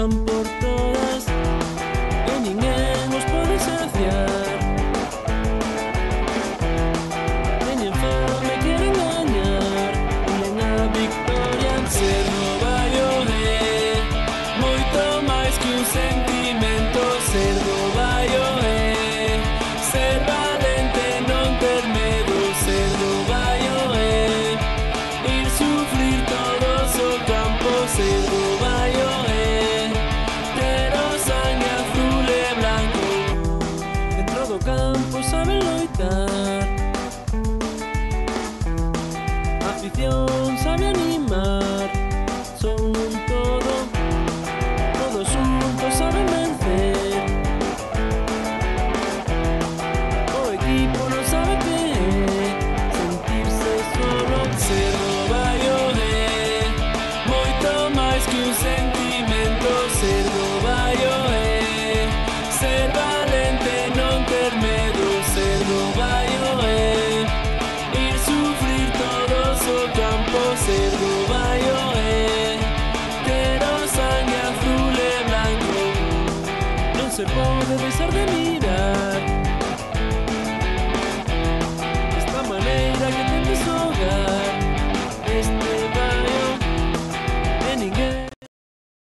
van por todas e ninguén os pode saciar. Teñen fame, queren gañar, unen a victoria en ser novaio é moito máis que un sentimento. Ser novaio é ser valente, non ter medo. Ser novaio é ir sufrir todos o campo. Ser novaio é ter o sangue azul e blanco. Dentro do campo saben loitar, a afición sabe animar. Son un todo, todos juntos saben vencer. O equipo non sabe que é sentirse solo. Ser novaio é moito máis que un sentimento. Ser novaio é ser valente, non ter medo. Ser novaio é ir sufrir todos o campo. Ser novaio é ter o sangue azul e blanco. Non se pode deixar de mirar